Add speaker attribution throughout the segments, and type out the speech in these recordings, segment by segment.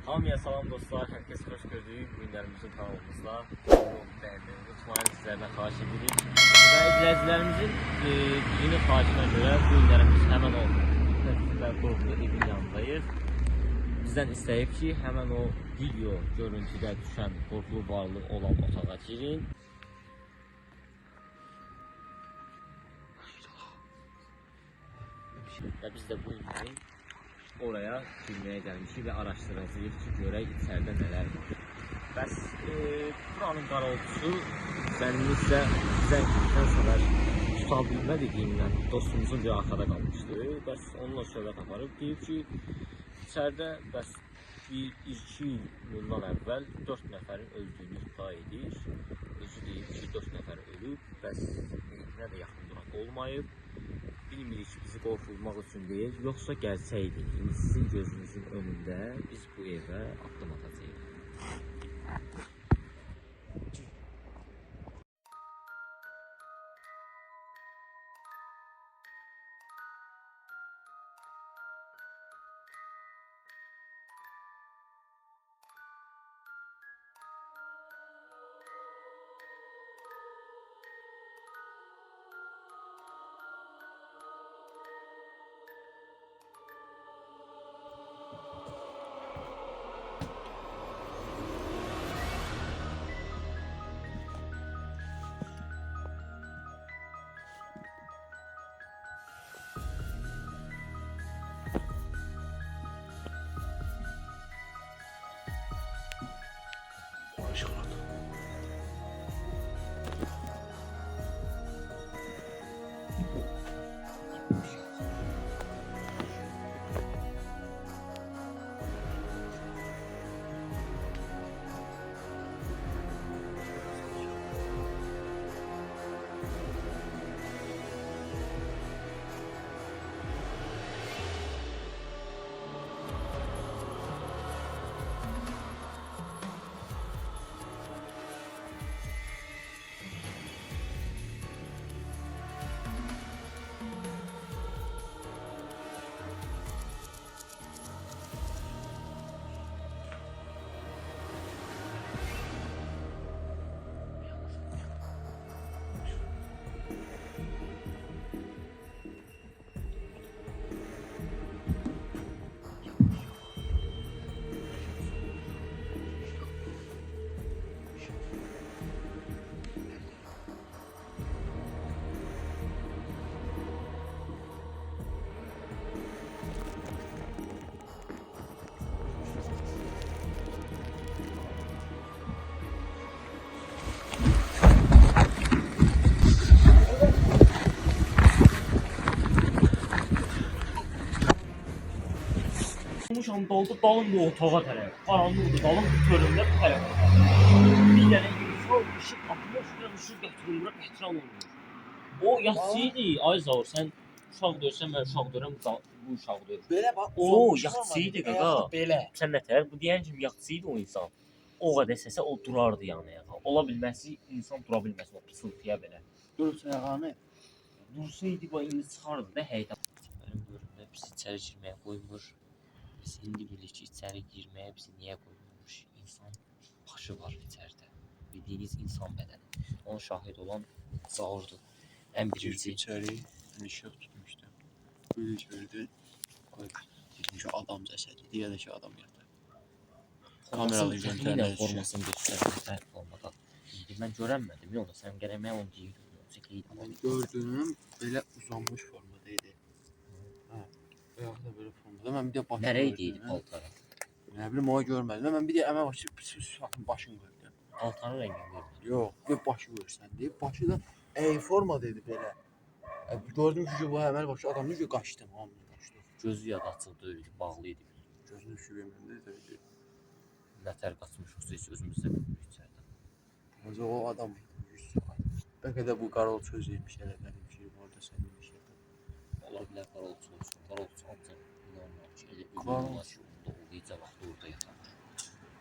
Speaker 1: Hamıya salam dostlar, herkes hoş gördük günlərimizin kanalımızda. Beğendiğinizi unutmayın, sizlerden xahiş edirik. Və izləyicilərimizin birinin xahişinə görə bu günlərimiz həmən o qorxulu evin yanındayız. Bizdən istəyib ki, həmən o video görüntüdə düşən qorxulu varlıq olan otağa girin. Və biz də bu günlərin oraya girməyə gəlmişik və araşdıracağıq ki, görək içəridə nələr var. Bəs buranın qaraltısı zənnimizdə bizə ilkən səfər tuta bilmədiyimdən dostumuzun bir arxada qalmışdı. Bəs onunla söhbət aparıb deyib ki, içəridə bəs 1-2 il bundan əvvəl 4 nəfərin öldüyünü iddia edir. Özü deyib ki, 4 nəfər ölüb, bəs nə də yaxın duran olmayıb. Bilmirik ki, bizi qorxulmaq üçün deyil, yoxsa gerçəkdir. İndi sizin gözünüzün önündə biz bu evə addım atacağıq. Olmuşam daldı dalım bu otağa tərəf. Qaranlıqdır, dalım köründə bu tərəf. Bir dənə insan ışıq atmış, ışıq gətirir, bura ehtiram olunur. O yaxşıydı, ay Zaur, sən uşaq döysən, mən uşaq döyürəm, bu uşaq döyür.
Speaker 2: Belə bax,
Speaker 1: o yaxşıydı qaqa.
Speaker 2: Belə.
Speaker 1: Sən nətər, bu deyən kimi yaxşıydı o insan. O qədər səsə o durardı yəni ayağa. Ola bilməsi, insan dura bilməsi o pısıltıya belə.
Speaker 2: Durursun ayağını.
Speaker 1: Dursaydı, bu indi çıxardı da həydən. Mənim görümdə bizi içəri girməyə qoymur. Biz indi bilir ki, içəri girməyə bizi niyə qoyulmuş? İnsan başı var içəridə. Bildiğiniz insan bədəni. Onun şahid olan Zaurdur. Ən birinci
Speaker 2: içəri işıq tutmuşdu. Böyle içeride şu adam cəsədi, digər ki adam yatır. Kameralı
Speaker 1: görüntülərlə formasını göstərdi olmadan. İndi mən görənmədim, yox da sən gərək mən onu deyirdim.
Speaker 2: Ben gördüğüm belə uzanmış formadaydı. Ha. Ayaqda belə formada. Mən bir də başını
Speaker 1: Nərəyə deyildi paltara?
Speaker 2: Nə bilim, o görmədim. Mən bir də əmə başını gördüm.
Speaker 1: Paltarın rəngini gördüm.
Speaker 2: Yox, bir başı görsəndi. Başı da formadaydı belə. Gördüm ki, bu əməl başı adam necə qaçdım, hamı qaçdı.
Speaker 1: Gözü yad açıq deyildi, bağlı idi.
Speaker 2: Gözünü şübhəməndə deyildi.
Speaker 1: Nətər qaçmışıq, heç özümüzdə bilmirik içəridə.
Speaker 2: O adam bəlkə də bu qarol söz yemiş elə mənim ki, orada sən yemiş elə.
Speaker 1: Ola bilər qarolçu olsun. Qarolçu ancaq inanmam ki, elə bir yolla ki, onda oluyca vaxtı orada yatar.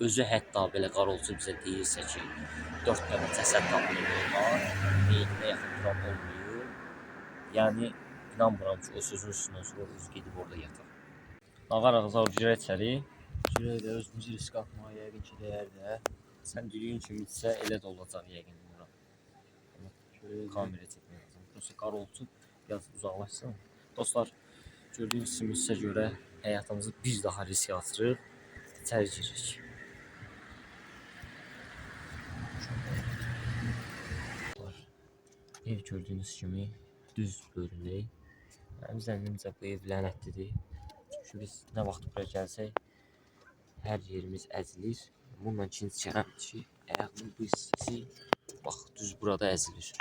Speaker 1: Özü hətta belə qarolçu bizə deyirsə ki, 4 dənə cəsəd tapılır, meyidinə yaxın duran olmuyor. Yəni, inanmıram ki, o sözün üstündən sonra özü gedib orada yatar. Nağar ağza girə içəri,
Speaker 2: Şuraya da özümüzü risk atmağa yəqin ki dəyər də.
Speaker 1: Sən düyün kimisə elə də olacaq yəqin bura.
Speaker 2: Şuraya da
Speaker 1: Kamera çəkmək lazım. Prosta qaroltu biraz uzaqlaşsın. Dostlar, gördüyünüz kimi sizə görə həyatımızı bir daha riskə atırıq. İçəri giririk. Ev gördüyünüz kimi düz bölümdəyik. Mənim zənnimcə bu ev lənətlidir. Çünki biz nə vaxt buraya gəlsək, hər yerimiz əzilir. Bununla ikinci kərəmdir ki, ayağımın bu hissəsi bax düz burada əzilir.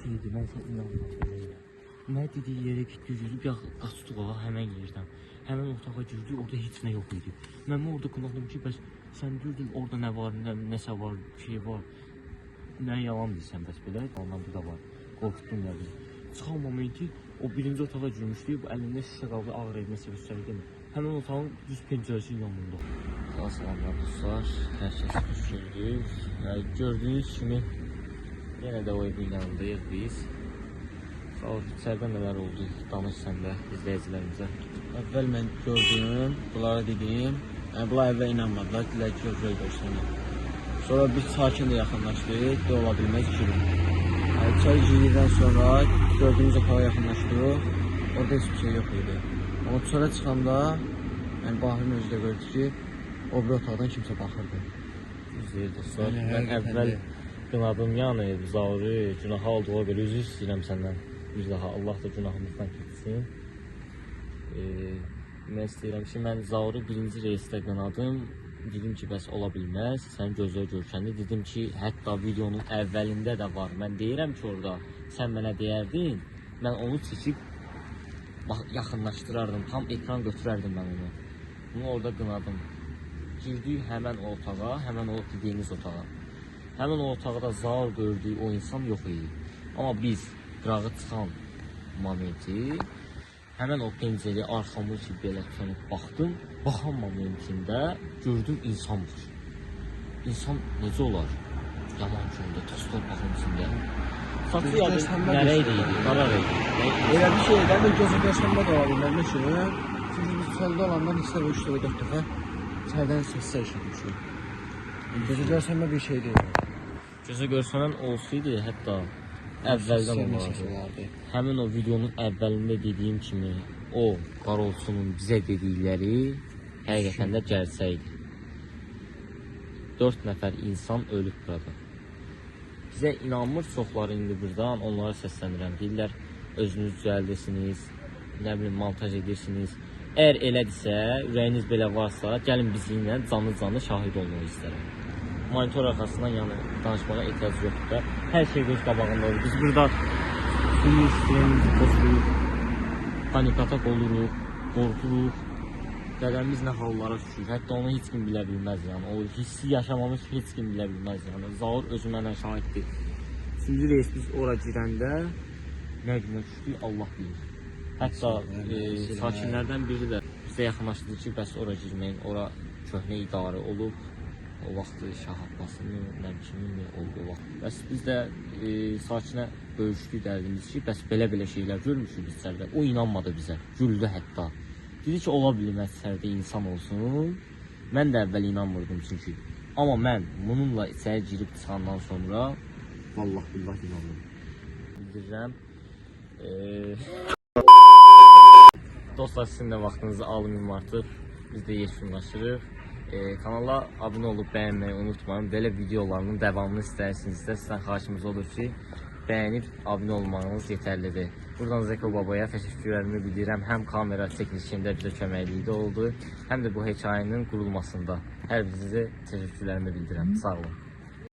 Speaker 1: Şimdi mən sən inanmıyorum. Nə dediyi yerə getdi, yüzüb qaçdıq o həmən yerdən. Həmən otağa girdi, orada heç nə yox idi. Mən orada qınadım ki, bəs sən gördün orada nə var, nəsə var, şey var. Nə yalan deyirsən bəs belə, ondan bir də var. Qorxdum ya bizi. Çıxan momenti o birinci otağa girmişdi, bu əlində şişə qaldı, ağır etməsə göstərir demir. Həmən otağın düz pəncərəsi yanında. Salamlar dostlar, hər kəs xoş gördük. Gördüyünüz kimi yenə də o evin yanındayıq biz. Sağ ol, içərdən nələr oldu, danış sən də izləyicilərimizə.
Speaker 2: Əvvəl mən gördüm, bunlara dedim. Bunlar əvvəl inanmadılar, dilər ki, gözəl görsənir. Sonra biz sakin də yaxınlaşdıq, da ola bilməz ki. Çay girdikdən sonra gördüyümüz otağa yaxınlaşdıq, orada heç bir şey yox idi. Amma sonra çıxanda, Bahir'in özü də gördü ki, o bir otaqdan kimsə baxırdı.
Speaker 1: İzləyir dostlar, mən əvvəl qınadım yəni Zauri, günah olduğuna görə üzr istəyirəm səndən. Bir daha Allah da günahımızdan keçsin. Mən istəyirəm ki, mən Zauri birinci reysdə qınadım. Dedim ki, bəs ola bilməz, sən gözlər görkəndi. Dedim ki, hətta videonun əvvəlində də var. Mən deyirəm ki, orada sən mənə deyərdin, mən onu çəkib yaxınlaşdırardım, tam ekran götürərdim mən onu. Bunu orada qınadım. Girdik həmən o otağa, həmən o dediyiniz otağa. Həmən o otaqda Zaur gördüyü o insan yox idi. Amma biz qırağı çıxan momenti Həmən o pencəri arxamı ki belə sönüb baxdım. Baxamamın içində gördüm insan var. İnsan necə olar? Yaman köndə, toz torpağın içində. Saçı yadı, nərə idi, qara idi.
Speaker 2: Elə bir şeydən də gözə görsənmə də ola bilər. Mesela, çünki biz çöldə olandan istə və 3 dəfə 4 dəfə çaydan səssə eşitmişik. Gözə görsənmə bir şey deyil.
Speaker 1: Gözə görsənən olsaydı, hətta əvvəldən olardı. Həmin o videonun əvvəlində dediyim kimi, o qarolçunun bizə dedikləri həqiqətən də gerçəkdir. 4 nəfər insan ölüb burada. Bizə inanmır çoxları indi buradan, onlara səslənirəm. Deyirlər, özünüz düzəldirsiniz, nə bilim, montaj edirsiniz. Əgər elədirsə, ürəyiniz belə varsa, gəlin bizimlə canlı şahid olmaq istərəm. Monitor arxasından yəni danışmağa ehtiyac yoxdur da. Hər şey göz qabağında olur. Biz burada suyu, sistemimizi boşuyuq, panikatak oluruq, qorxuruq. Qədərimiz nə hallara düşür. Hətta onu heç kim bilə bilməz yəni. O hissi yaşamamış heç kim bilə bilməz yəni. Zaur özü mənə şahiddir. 3-cü reis biz ora girəndə nə günə düşdük Allah bilir. Hətta sakinlərdən biri də bizə yaxınlaşdı ki, bəs ora girməyin, ora köhnə idarə olub. O vaxtı Şah Abbasını, nə kimi oldu o vaxt. Bəs biz də sakinə bölüşdük dərdimiz ki, bəs belə şeylər görmüşük biz içəridə. O inanmadı bizə, güldü hətta. Dedi ki, ola bilməz içəridə insan olsun. Mən də əvvəl inanmırdım çünki. Amma mən bununla içəri girib çıxandan sonra vallah billah inandım. Bildirirəm. Dostlar, sizin də vaxtınızı almayayım artıq. Biz də yekunlaşırıq. Kanala abunə olub bəyənməyi unutmayın. Belə videolarının davamını istəyirsinizsə, sizdən xahişimiz olur ki, bəyənib abunə olmağınız yetərlidir. Buradan Zeko Babaya təşəkkürlərimi bildirirəm. Həm kamera çəkilişində bizə köməkliyi oldu, həm də bu hekayənin qurulmasında hər birinizə təşəkkürlərimi bildirirəm. Sağ olun.